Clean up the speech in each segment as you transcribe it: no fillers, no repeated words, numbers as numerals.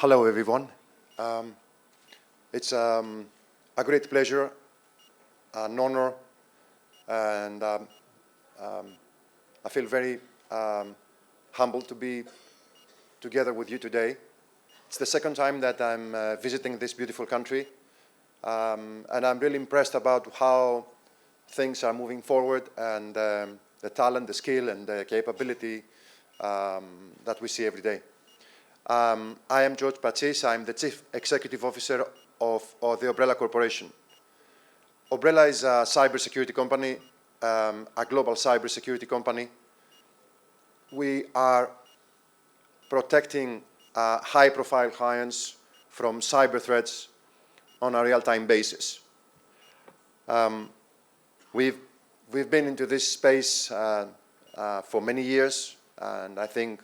Hello, everyone. It's a great pleasure, an honor, and I feel very humbled to be together with you today. It's the second time that I'm visiting this beautiful country, and I'm really impressed about how things are moving forward and the talent, the skill, and the capability that we see every day. I am George Patsis. I'm the Chief Executive Officer of the Umbrella Corporation. Umbrella is a cybersecurity company, a global cybersecurity company. We are protecting high-profile clients from cyber threats on a real-time basis. We've been into this space for many years, and I think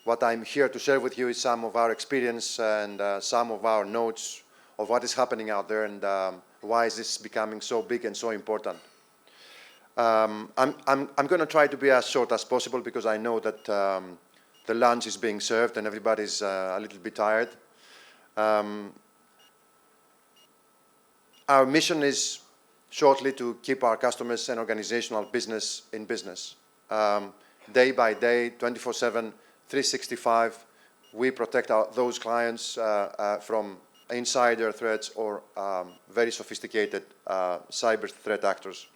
what I'm here to share with you is some of our experience and some of our notes of what is happening out there and why is this becoming so big and so important. I'm going to try to be as short as possible because I know that the lunch is being served and everybody's a little bit tired. Our mission is shortly to keep our customers and organizational business in business. Day by day, 24/7, 365, we protect those clients from insider threats or very sophisticated cyber threat actors.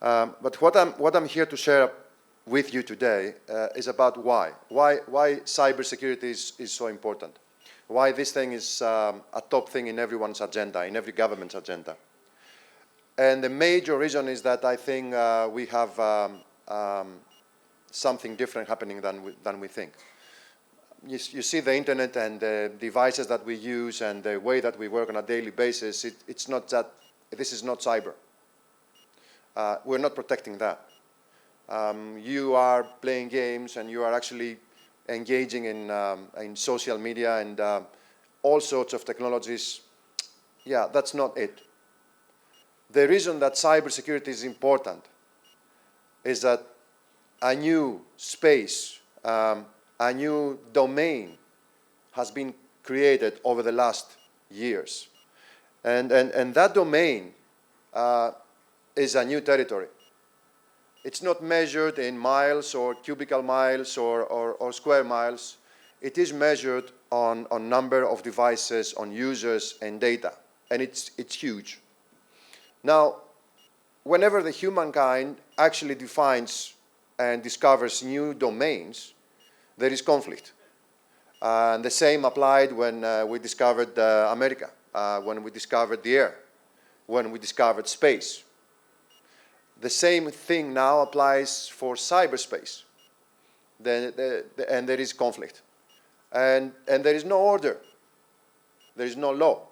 But what I'm here to share with you today is about why cybersecurity is so important, why this thing is a top thing in everyone's agenda, in every government's agenda. And the major reason is that I think we have something different happening than we think. You see the internet and the devices that we use and the way that we work on a daily basis, it's not that, this is not cyber. We're not protecting that. You are playing games and you are actually engaging in social media and all sorts of technologies. Yeah, that's not it. The reason that cybersecurity is important is that a new space, a new domain has been created over the last years. And that domain is a new territory. It's not measured in miles or cubical miles or square miles. It is measured on number of devices, on users and data. And it's huge. Now, whenever the humankind actually defines and discovers new domains, there is conflict. And the same applied when we discovered America, when we discovered the air, when we discovered space. The same thing now applies for cyberspace. And there is conflict. And there is no order. There is no law.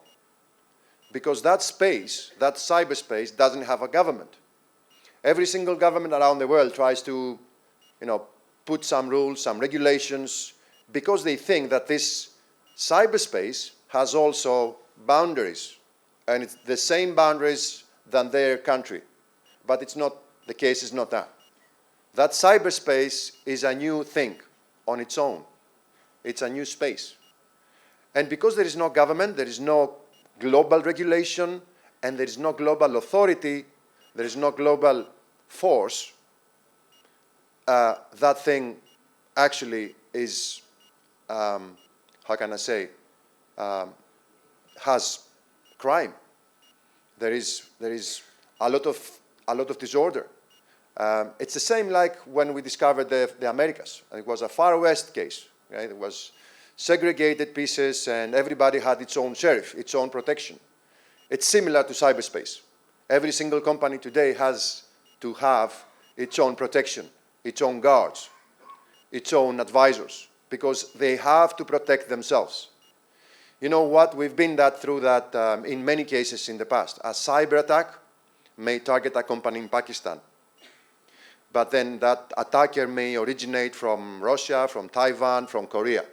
Because that space, that cyberspace, doesn't have a government. Every single government around the world tries to, put some rules, some regulations, because they think that this cyberspace has also boundaries, and it's the same boundaries than their country. But it's not, the case is not that. That cyberspace is a new thing on its own. It's a new space. And because there is no government, there is no global regulation, and there is no global authority, there is no global force, that thing actually is, how can I say, has crime. There is a lot of disorder. It's the same like when we discovered the Americas. It was a Far West case. Right? It was segregated pieces, and everybody had its own sheriff, its own protection. It's similar to cyberspace. Every single company today has to have its own protection, its own guards, its own advisors, because they have to protect themselves. You know what? We've been through that in many cases in the past. A cyber attack may target a company in Pakistan, but then that attacker may originate from Russia, from Taiwan, from Korea.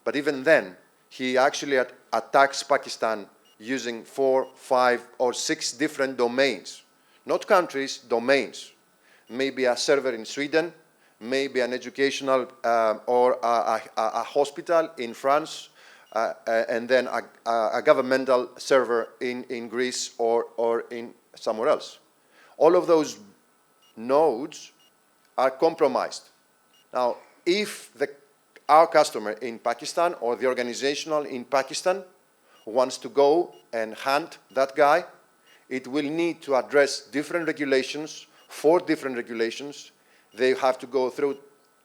But even then, he actually attacks Pakistan using 4, 5, or 6 different domains. Not countries, domains. Maybe a server in Sweden, maybe an educational or a hospital in France, and then a governmental server in Greece or in somewhere else. All of those nodes are compromised. Now, if our customer in Pakistan or the organizational in Pakistan wants to go and hunt that guy, it will need to address different regulations, 4 different regulations. They have to go through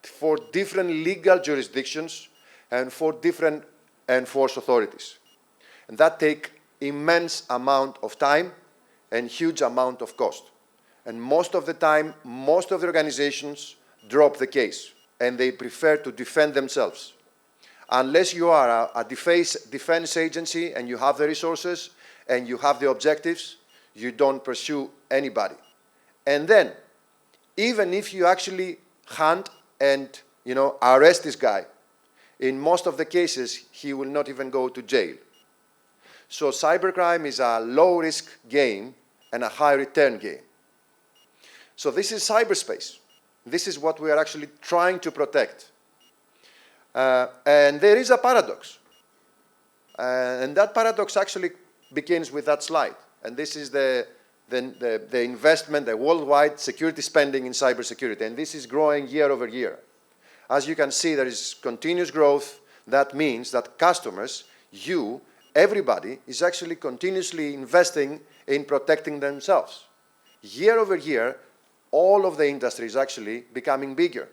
4 different legal jurisdictions and 4 different enforced authorities. And that takes immense amount of time and huge amount of cost. And most of the time, most of the organizations drop the case and they prefer to defend themselves. Unless you are a defense agency and you have the resources and you have the objectives, you don't pursue anybody. And then, even if you actually hunt and arrest this guy, in most of the cases, he will not even go to jail. So cybercrime is a low-risk game and a high-return game. So this is cyberspace. This is what we are actually trying to protect. And there is a paradox. And that paradox actually begins with that slide. And this is the investment, the worldwide security spending in cybersecurity. And this is growing year over year. As you can see, there is continuous growth. That means that customers, everybody, is actually continuously investing in protecting themselves. Year over year, all of the industry is actually becoming bigger,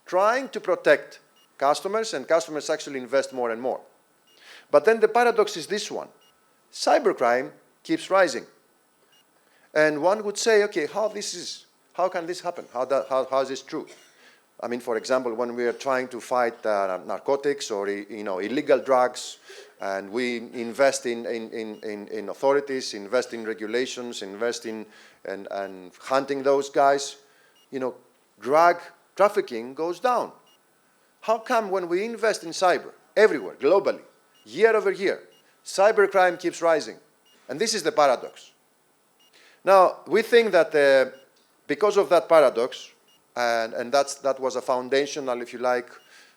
trying to protect customers, and customers actually invest more and more. But then the paradox is this one. Cybercrime keeps rising. And one would say, okay, how can this happen? How is this true? I mean, for example, when we are trying to fight narcotics or illegal drugs, and we invest in authorities, invest in regulations, invest in and hunting those guys, drug trafficking goes down. How come when we invest in cyber, everywhere, globally, year over year, cybercrime keeps rising? And this is the paradox. Now, we think that because of that paradox, and that was a foundational, if you like,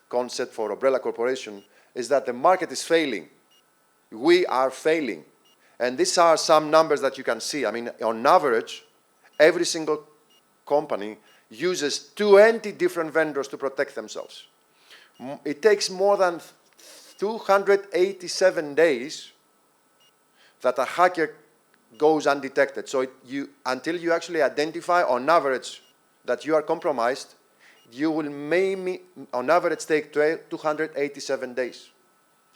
concept for Umbrella Corporation, is that the market is failing. We are failing. And these are some numbers that you can see. I mean, on average, every single company uses 20 different vendors to protect themselves. It takes more than 287 days that a hacker goes undetected. So until you actually identify, on average, that you are compromised, you will maybe, on average, take 287 days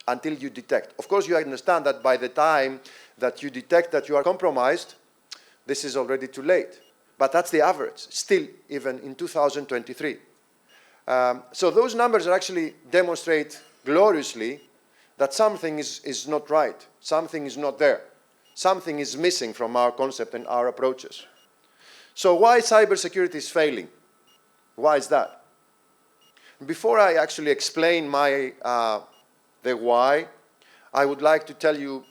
until you detect. Of course, you understand that by the time that you detect that you are compromised, this is already too late. But that's the average, still, even in 2023. So those numbers actually demonstrate gloriously that something is not right, something is not there, something is missing from our concept and our approaches. So why cybersecurity is failing? Why is that? Before I actually explain the why, I would like to tell you,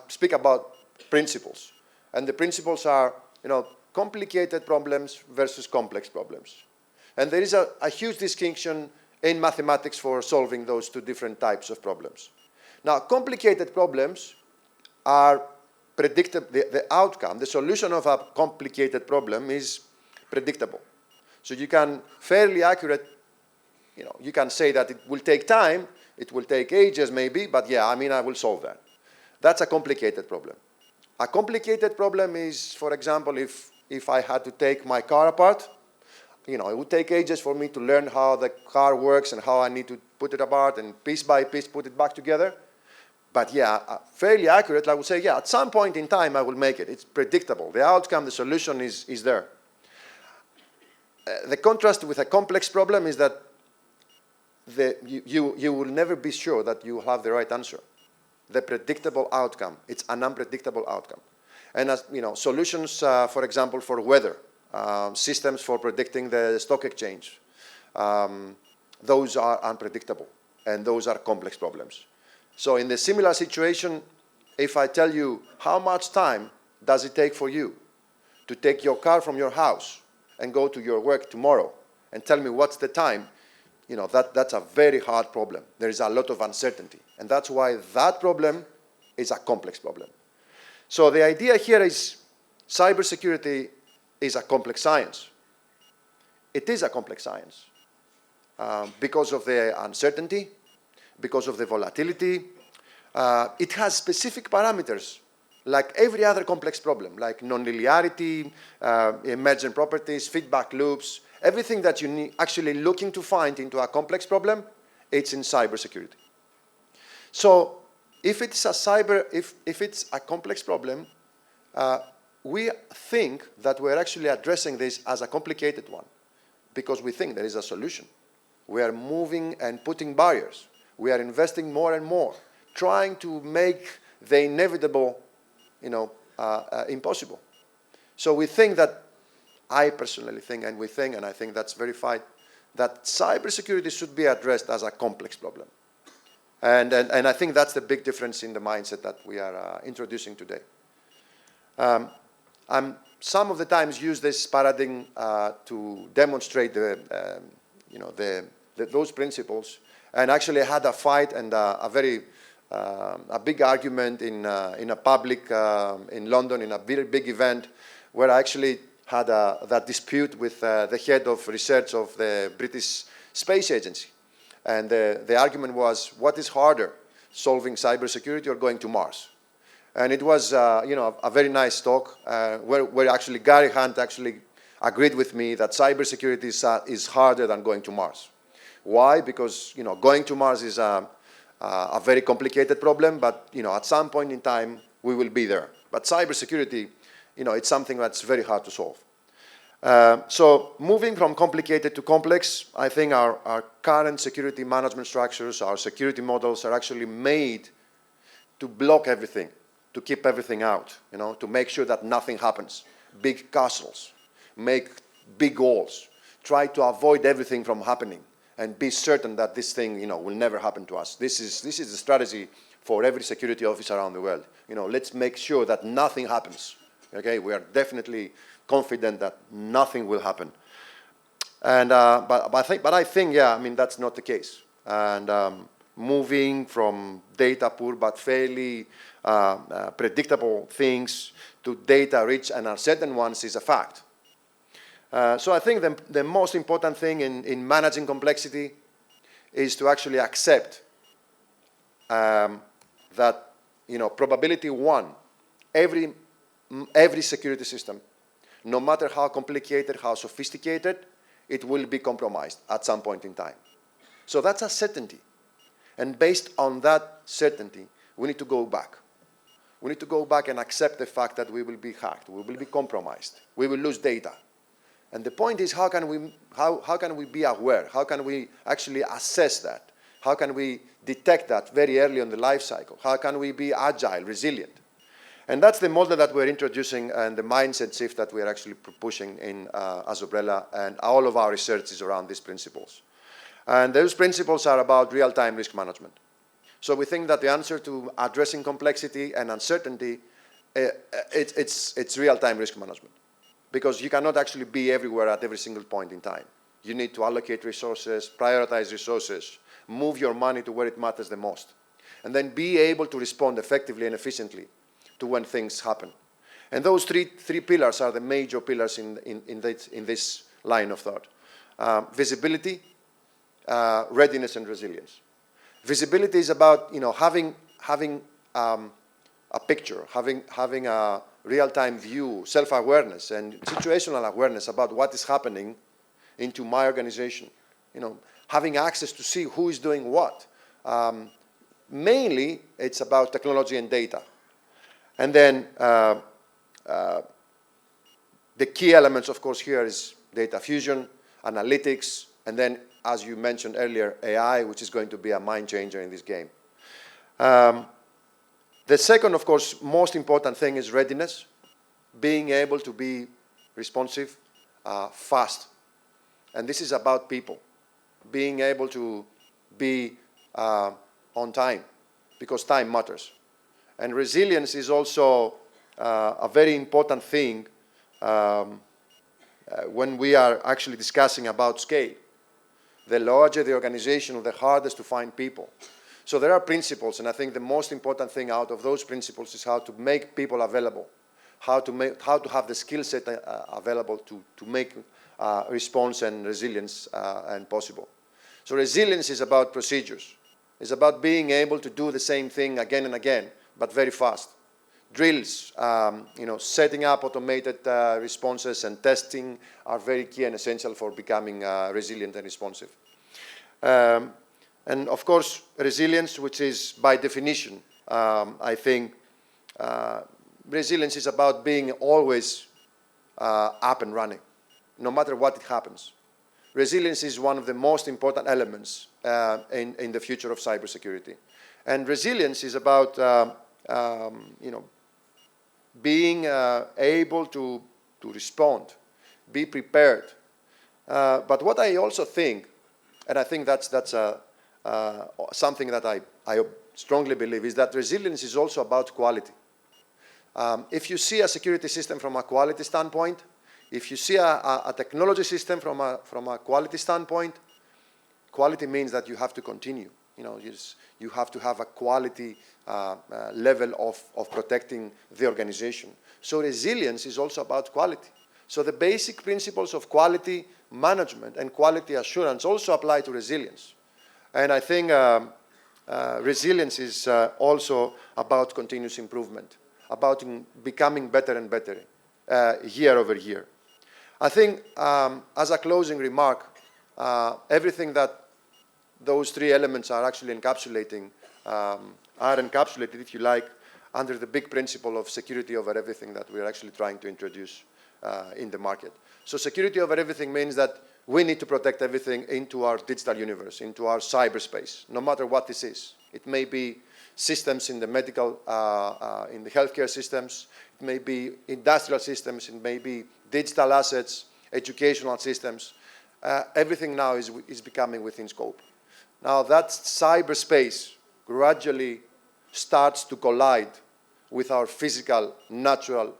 speak about principles. And the principles are, complicated problems versus complex problems. And there is a huge distinction in mathematics for solving those 2 different types of problems. Now, complicated problems are predictable. The outcome, the solution of a complicated problem is predictable. So you can fairly accurate, you can say that it will take time, it will take ages maybe, but yeah, I will solve that. That's a complicated problem. A complicated problem is, for example, if I had to take my car apart, it would take ages for me to learn how the car works and how I need to put it apart and piece by piece put it back together. But yeah, fairly accurate, I would say, yeah, at some point in time I will make it. It's predictable. The outcome, the solution is there. The contrast with a complex problem is that you will never be sure that you have the right answer. The predictable outcome, it's an unpredictable outcome. And as solutions, for example, for weather, systems for predicting the stock exchange, those are unpredictable, and those are complex problems. So in the similar situation, if I tell you how much time does it take for you to take your car from your house and go to your work tomorrow, and tell me what's the time, that's a very hard problem. There is a lot of uncertainty. And that's why that problem is a complex problem. So the idea here is cybersecurity is a complex science. It is a complex science because of the uncertainty, because of the volatility. It has specific parameters like every other complex problem, like nonlinearity, emergent properties, feedback loops, everything that you need actually looking to find into a complex problem, it's in cybersecurity. So if it's if it's a complex problem, we think that we're actually addressing this as a complicated one because we think there is a solution. We are moving and putting barriers. We are investing more and more, trying to make the inevitable, impossible. So we think that, I personally think, and we think, and I think that's verified, that cybersecurity should be addressed as a complex problem. And I think that's the big difference in the mindset that we are introducing today. Some of the times use this paradigm to demonstrate those principles, and actually had a fight and a big argument in a public in London in a very big event where I actually had that dispute with the head of research of the British Space Agency. And the argument was, what is harder, solving cybersecurity or going to Mars? And it was a very nice talk where actually Gary Hunt actually agreed with me that cybersecurity is harder than going to Mars. Why? Because going to Mars is a very complicated problem, but at some point in time we will be there. But cybersecurity, it's something that's very hard to solve. So moving from complicated to complex, I think our current security management structures, our security models are actually made to block everything, to keep everything out, to make sure that nothing happens. Big castles, make big goals, try to avoid everything from happening, and be certain that this thing, will never happen to us. This is the strategy for every security office around the world. Let's make sure that nothing happens. Okay, we are definitely confident that nothing will happen. And but I think, that's not the case. And moving from data poor but fairly predictable things to data-rich and uncertain ones is a fact. So I think the most important thing in managing complexity is to actually accept that, probability one, every security system, no matter how complicated, how sophisticated, it will be compromised at some point in time. So that's a certainty. And based on that certainty, we need to go back. We need to go back and accept the fact that we will be hacked, we will be compromised, we will lose data. And the point is, how can we be aware? How can we actually assess that? How can we detect that very early in the life cycle? How can we be agile, resilient? And that's the model that we're introducing and the mindset shift that we're actually pushing in as Umbrella, and all of our research is around these principles. And those principles are about real-time risk management. So we think that the answer to addressing complexity and uncertainty, it's real-time risk management. Because you cannot actually be everywhere at every single point in time. You need to allocate resources, prioritize resources, move your money to where it matters the most, and then be able to respond effectively and efficiently to when things happen. And those three pillars are the major pillars in this line of thought. Visibility, readiness, and resilience. Visibility is about having a picture, having a real-time view, self-awareness, and situational awareness about what is happening into my organization. Having access to see who is doing what. Mainly, it's about technology and data. And then the key elements, of course, here is data fusion, analytics, and then, as you mentioned earlier, AI, which is going to be a mind changer in this game. The second, of course, most important thing is readiness, being able to be responsive, fast. And this is about people, being able to be on time, because time matters. And resilience is also a very important thing when we are actually discussing about scale. The larger the organization, the hardest to find people. So there are principles, and I think the most important thing out of those principles is how to make people available, how to have the skill set available to make response and resilience and possible. So resilience is about procedures. It's about being able to do the same thing again and again, but very fast. Drills, setting up automated responses and testing are very key and essential for becoming resilient and responsive. And of course, resilience, which is by definition, I think, resilience is about being always up and running, no matter what happens. Resilience is one of the most important elements in the future of cybersecurity. And resilience is about, being able to respond, be prepared. But what I also think, and I think that's something that I strongly believe, is that resilience is also about quality. If you see a security system from a quality standpoint, if you see a technology system from a quality standpoint, quality means that you have to continue. You have to have a quality level of protecting the organization. So resilience is also about quality. So the basic principles of quality management and quality assurance also apply to resilience. And I think resilience is also about continuous improvement, about becoming better and better year over year. I think as a closing remark, everything that those three elements are actually encapsulating, are encapsulated, if you like, under the big principle of security over everything that we're actually trying to introduce in the market. So security over everything means that we need to protect everything into our digital universe, into our cyberspace, no matter what this is. It may be systems in the medical, in the healthcare systems, it may be industrial systems, it may be digital assets, educational systems. Everything now is becoming within scope. Now that cyberspace gradually starts to collide with our physical, natural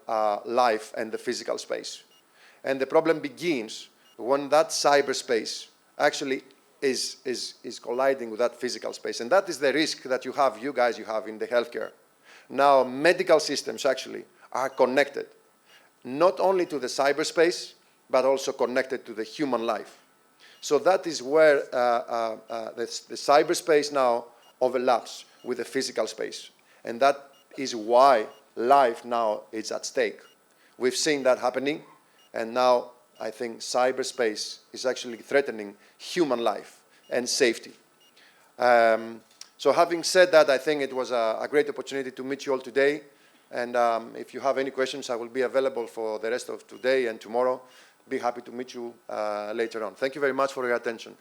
life and the physical space. And the problem begins when that cyberspace actually is colliding with that physical space. And that is the risk that you have in the healthcare. Now, medical systems actually are connected, not only to the cyberspace, but also connected to the human life. So that is where the cyberspace now overlaps with the physical space. And that is why life now is at stake. We've seen that happening, and now I think cyberspace is actually threatening human life and safety. So having said that, I think it was a great opportunity to meet you all today. And if you have any questions, I will be available for the rest of today and tomorrow. Be happy to meet you later on. Thank you very much for your attention.